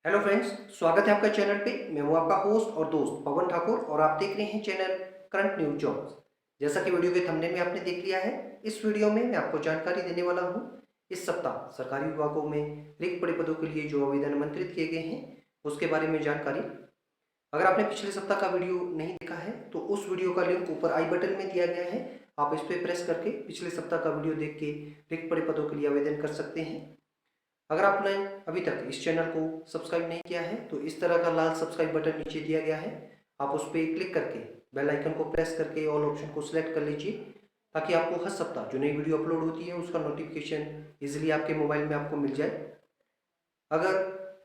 Hello friends, स्वागत है आपका चैनल पे। मैं हूं आपका होस्ट और दोस्त पवन ठाकुर और आप देख रहे हैं चैनल करंट न्यूज जॉब्स। जैसा कि वीडियो के थंबनेल में आपने देख लिया है, इस वीडियो में मैं आपको जानकारी देने वाला हूं इस सप्ताह सरकारी विभागों में रिक्त पड़े पदों के लिए जो आवेदन आमंत्रित किए गए हैं उसके बारे में जानकारी। अगर आपने पिछले सप्ताह का वीडियो नहीं देखा है तो उस वीडियो का लिंक ऊपर आई बटन में दिया गया है। आप इस पर प्रेस करके पिछले सप्ताह का वीडियो देख के रिक्त पड़े पदों के लिए आवेदन कर सकते हैं। अगर आपने अभी तक इस चैनल को सब्सक्राइब नहीं किया है तो इस तरह का लाल सब्सक्राइब बटन नीचे दिया गया है, आप उस पर क्लिक करके बेल आइकन को प्रेस करके ऑल ऑप्शन को सिलेक्ट कर लीजिए ताकि आपको हर सप्ताह जो नई वीडियो अपलोड होती है उसका नोटिफिकेशन इजीली आपके मोबाइल में आपको मिल जाए। अगर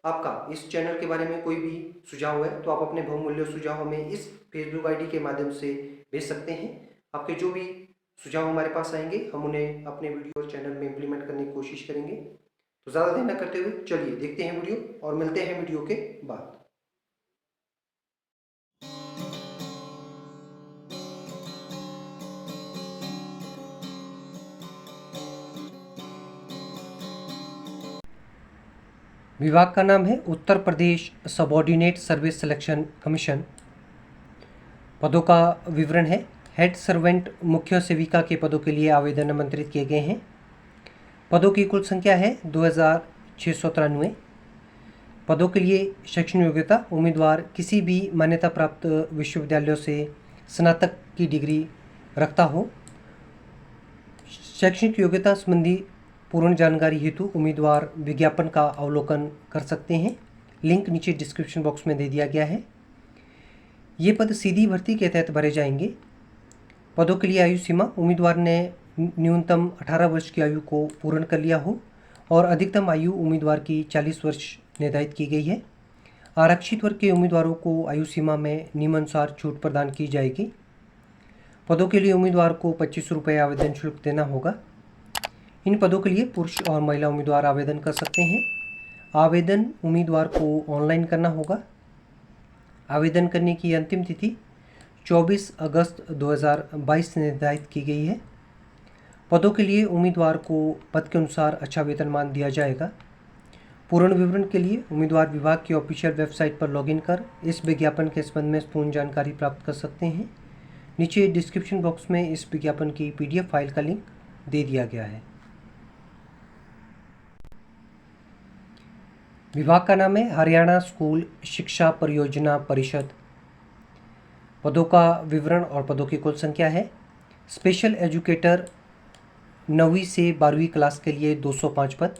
आपका इस चैनल के बारे में कोई भी सुझाव है तो आप अपने बहुमूल्य सुझाव हमें इस फेसबुक आईडी के माध्यम से भेज सकते हैं। आपके जो भी सुझाव हमारे पास आएंगे हम उन्हें अपने वीडियो और चैनल में इम्प्लीमेंट करने की कोशिश करेंगे। तो ज़्यादा देर न करते हुए चलिए देखते हैं वीडियो और मिलते हैं वीडियो के बाद। विभाग का नाम है Uttar Pradesh subordinate service selection commission. पदों का विवरण है। हेड सर्वेंट मुख्य सेविका के पदों के लिए आवेदन आमंत्रित किए गए हैं। पदों की कुल संख्या है 2693। पदों के लिए शैक्षणिक योग्यता उम्मीदवार किसी भी मान्यता प्राप्त विश्वविद्यालयों से स्नातक की डिग्री रखता हो। शैक्षणिक योग्यता संबंधी पूर्ण जानकारी हेतु उम्मीदवार विज्ञापन का अवलोकन कर सकते हैं। लिंक नीचे डिस्क्रिप्शन बॉक्स में दे दिया गया है। ये पद सीधी भर्ती के तहत भरे जाएंगे। पदों के लिए आयु सीमा उम्मीदवार ने न्यूनतम 18 वर्ष की आयु को पूर्ण कर लिया हो और अधिकतम आयु उम्मीदवार की 40 वर्ष निर्धारित की गई है। आरक्षित वर्ग के उम्मीदवारों को आयु सीमा में नियमानुसार छूट प्रदान की जाएगी। पदों के लिए उम्मीदवार को 25 रुपये आवेदन शुल्क देना होगा। इन पदों के लिए पुरुष और महिला उम्मीदवार आवेदन कर सकते हैं। आवेदन उम्मीदवार को ऑनलाइन करना होगा। आवेदन करने की अंतिम तिथि 24 अगस्त 2022 निर्धारित की गई है। पदों के लिए उम्मीदवार को पद के अनुसार अच्छा वेतनमान दिया जाएगा। पूर्ण विवरण के लिए उम्मीदवार विभाग की ऑफिशियल वेबसाइट पर लॉगिन कर इस विज्ञापन के संबंध में पूर्ण जानकारी प्राप्त कर सकते हैं। नीचे डिस्क्रिप्शन बॉक्स में इस विज्ञापन की PDF फाइल का लिंक दे दिया गया है। विभाग का नाम है हरियाणा स्कूल शिक्षा परियोजना परिषद। पदों का विवरण और पदों की कुल संख्या है। स्पेशल एजुकेटर 9वीं से 12वीं क्लास के लिए 205 पद।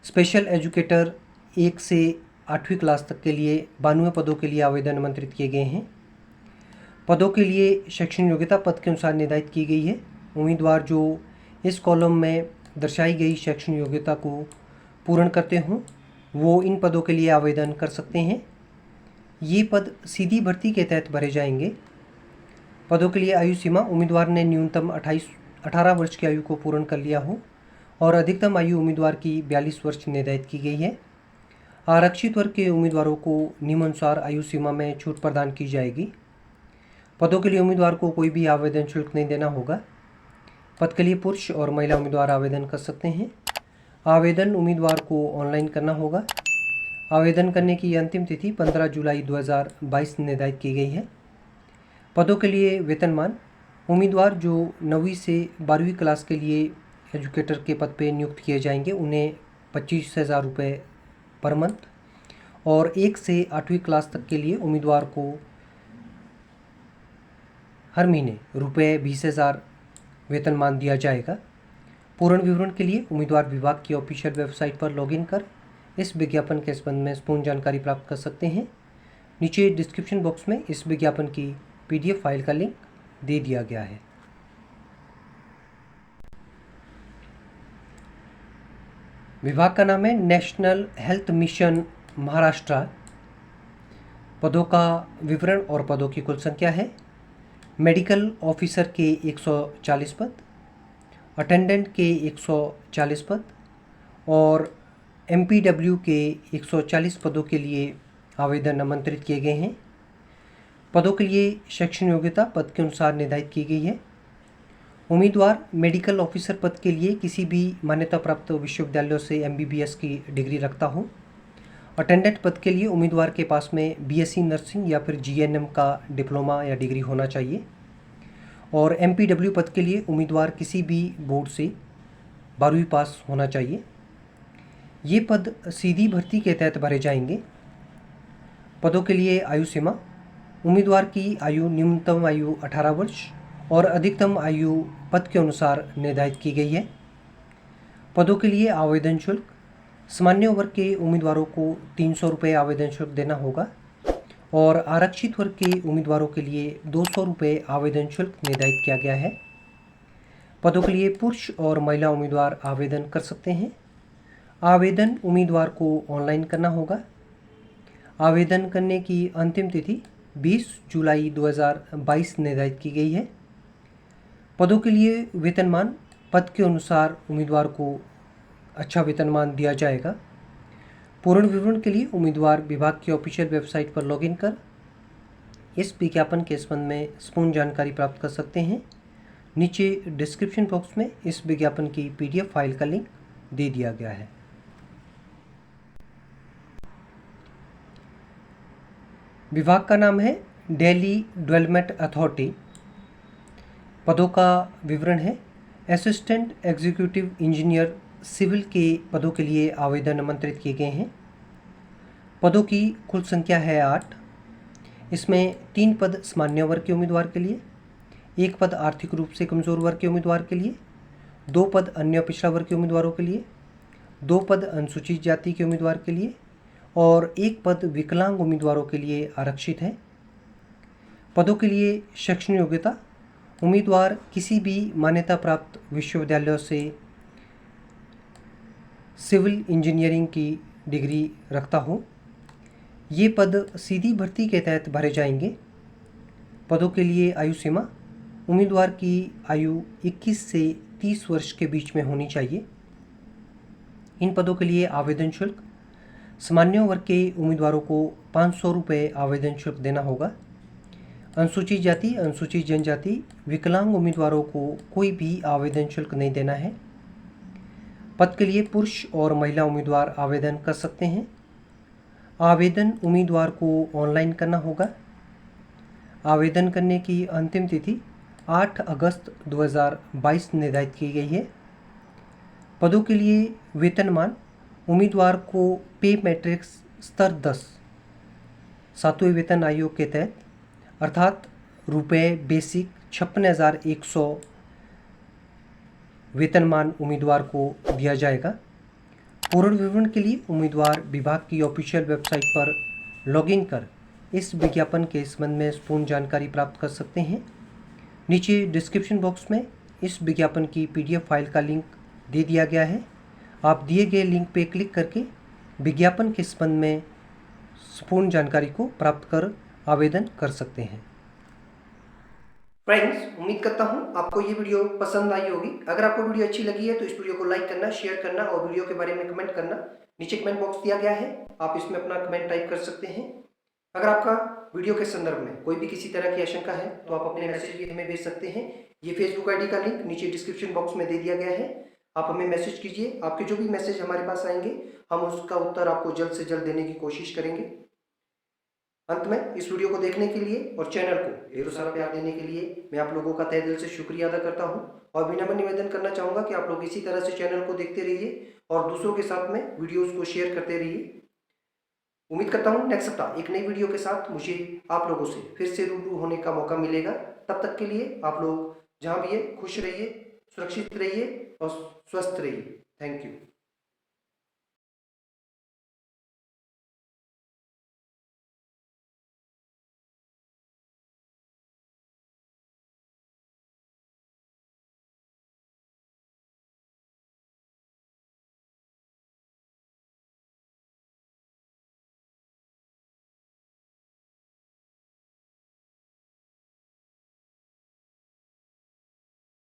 स्पेशल एजुकेटर 1 से 8वीं क्लास तक के लिए 92 पदों के लिए आवेदन आमंत्रित किए गए हैं। पदों के लिए शैक्षणिक योग्यता पद के अनुसार निर्धारित की गई है। उम्मीदवार जो इस कॉलम में दर्शाई गई शैक्षणिक योग्यता को पूर्ण करते हों वो इन पदों के लिए आवेदन कर सकते हैं। ये पद सीधी भर्ती के तहत भरे जाएंगे। पदों के लिए आयु सीमा उम्मीदवार ने न्यूनतम 18 वर्ष की आयु को पूर्ण कर लिया हो और अधिकतम आयु उम्मीदवार की 42 वर्ष निर्धारित की गई है। आरक्षित वर्ग के उम्मीदवारों को नियमानुसार आयु सीमा में छूट प्रदान की जाएगी। पदों के लिए उम्मीदवार को कोई भी आवेदन शुल्क नहीं देना होगा। पद के लिए पुरुष और महिला उम्मीदवार आवेदन कर सकते हैं। आवेदन उम्मीदवार को ऑनलाइन करना होगा। आवेदन करने की अंतिम तिथि 15 जुलाई 2022 निर्धारित की गई है। पदों के लिए वेतनमान उम्मीदवार जो 9वीं से 12वीं क्लास के लिए एजुकेटर के पद पर नियुक्त किए जाएंगे उन्हें 25,000 रुपये पर मंथ और 1 से 8वीं क्लास तक के लिए उम्मीदवार को हर महीने रुपये 20,000 वेतनमान दिया जाएगा। पूर्ण विवरण के लिए उम्मीदवार विभाग की ऑफिशियल वेबसाइट पर लॉगिन कर इस विज्ञापन के संबंध में पूर्ण जानकारी प्राप्त कर सकते हैं। नीचे डिस्क्रिप्शन बॉक्स में इस विज्ञापन की PDF फाइल का लिंक दे दिया गया है। विभाग का नाम है नेशनल हेल्थ मिशन महाराष्ट्र। पदों का विवरण और पदों की कुल संख्या है। मेडिकल ऑफिसर के 140 पद, अटेंडेंट के 140 पद और MPW के 140 पदों के लिए आवेदन आमंत्रित किए गए हैं। पदों के लिए शैक्षणिक योग्यता पद के अनुसार निर्धारित की गई है। उम्मीदवार मेडिकल ऑफिसर पद के लिए किसी भी मान्यता प्राप्त विश्वविद्यालयों से MBBS की डिग्री रखता हो। अटेंडेंट पद के लिए उम्मीदवार के पास में बीएससी नर्सिंग या फिर जीएनएम का डिप्लोमा या डिग्री होना चाहिए। और एमपीडब्ल्यू पद के लिए उम्मीदवार किसी भी बोर्ड से 12वीं पास होना चाहिए। ये पद सीधी भर्ती के तहत भरे जाएंगे। पदों के लिए आयु सीमा, उम्मीदवार की आयु न्यूनतम आयु 18 वर्ष और अधिकतम आयु पद के अनुसार निर्धारित की गई है। पदों के लिए आवेदन शुल्क, सामान्य वर्ग के उम्मीदवारों को 300 रुपये आवेदन शुल्क देना होगा और आरक्षित वर्ग के उम्मीदवारों के लिए 200 रुपये आवेदन शुल्क निर्धारित किया गया है। पदों के लिए पुरुष और महिला उम्मीदवार आवेदन कर सकते हैं। आवेदन उम्मीदवार को ऑनलाइन करना होगा। आवेदन करने की अंतिम तिथि 20 जुलाई 2022 निर्धारित की गई है। पदों के लिए वेतनमान, पद के अनुसार उम्मीदवार को अच्छा वेतनमान दिया जाएगा। पूर्ण विवरण के लिए उम्मीदवार विभाग की ऑफिशियल वेबसाइट पर लॉगिन कर इस विज्ञापन के संबंध में संपूर्ण जानकारी प्राप्त कर सकते हैं। नीचे डिस्क्रिप्शन बॉक्स में इस विज्ञापन की पीडीएफ फाइल का लिंक दे दिया गया है। विभाग का नाम है दिल्ली डेवलपमेंट अथॉरिटी। पदों का विवरण है असिस्टेंट एग्जीक्यूटिव इंजीनियर सिविल के पदों के लिए आवेदन आमंत्रित किए गए हैं। पदों की कुल संख्या है 8। इसमें 3 पद सामान्य वर्ग के उम्मीदवार के लिए, 1 पद आर्थिक रूप से कमज़ोर वर्ग के उम्मीदवार के लिए, 2 पद अन्य पिछड़ा वर्ग के उम्मीदवारों के लिए, 2 पद अनुसूचित जाति के उम्मीदवार के लिए और 1 पद विकलांग उम्मीदवारों के लिए आरक्षित है। पदों के लिए शैक्षणिक योग्यता, उम्मीदवार किसी भी मान्यता प्राप्त विश्वविद्यालयों से सिविल इंजीनियरिंग की डिग्री रखता हो। ये पद सीधी भर्ती के तहत भरे जाएंगे। पदों के लिए आयु सीमा, उम्मीदवार की आयु 21 से 30 वर्ष के बीच में होनी चाहिए। इन पदों के लिए आवेदन शुल्क, सामान्य वर्ग के उम्मीदवारों को 500 रुपये आवेदन शुल्क देना होगा। अनुसूचित जाति, अनुसूचित जनजाति, विकलांग उम्मीदवारों को कोई भी आवेदन शुल्क नहीं देना है। पद के लिए पुरुष और महिला उम्मीदवार आवेदन कर सकते हैं। आवेदन उम्मीदवार को ऑनलाइन करना होगा। आवेदन करने की अंतिम तिथि 8 अगस्त 2022 निर्धारित की गई है। पदों के लिए वेतनमान, उम्मीदवार को पे मैट्रिक्स स्तर 10 सातवें वेतन आयोग के तहत अर्थात रुपये बेसिक 56,100 वेतनमान उम्मीदवार को दिया जाएगा। पूर्ण विवरण के लिए उम्मीदवार विभाग की ऑफिशियल वेबसाइट पर लॉगिन कर इस विज्ञापन के संबंध में पूर्ण जानकारी प्राप्त कर सकते हैं। नीचे डिस्क्रिप्शन बॉक्स में इस विज्ञापन की पीडीएफ फाइल का लिंक दे दिया गया है। आप दिए गए लिंक पर क्लिक करके विज्ञापन के संबंध में पूर्ण जानकारी को प्राप्त कर आवेदन कर सकते हैं। फ्रेंड्स, उम्मीद करता हूं आपको ये वीडियो पसंद आई होगी। अगर आपको वीडियो अच्छी लगी है तो इस वीडियो को लाइक करना, शेयर करना और वीडियो के बारे में कमेंट करना। नीचे कमेंट बॉक्स दिया गया है, आप इसमें अपना कमेंट टाइप कर सकते हैं। अगर आपका वीडियो के संदर्भ में कोई भी किसी तरह की आशंका है तो आप अपने मैसेज भी हमें भेज सकते हैं। ये फेसबुक आईडी का लिंक नीचे डिस्क्रिप्शन बॉक्स में दे दिया गया है, आप हमें मैसेज कीजिए। आपके जो भी मैसेज हमारे पास आएंगे हम उसका उत्तर आपको जल्द से जल्द देने की कोशिश करेंगे। अंत में इस वीडियो को देखने के लिए और चैनल को ढेरों सारा प्यार देने के लिए मैं आप लोगों का तहे दिल से शुक्रिया अदा करता हूं और विनम्र निवेदन करना चाहूँगा कि आप लोग इसी तरह से चैनल को देखते रहिए और दूसरों के साथ में वीडियोस को शेयर करते रहिए। उम्मीद करता हूँ नेक्स्ट सप्ताह एक नई वीडियो के साथ मुझे आप लोगों से फिर से रूबरू होने का मौका मिलेगा। तब तक के लिए आप लोग जहाँ भी है खुश रहिए, सुरक्षित रहिए और स्वस्थ रहिए। Thank you.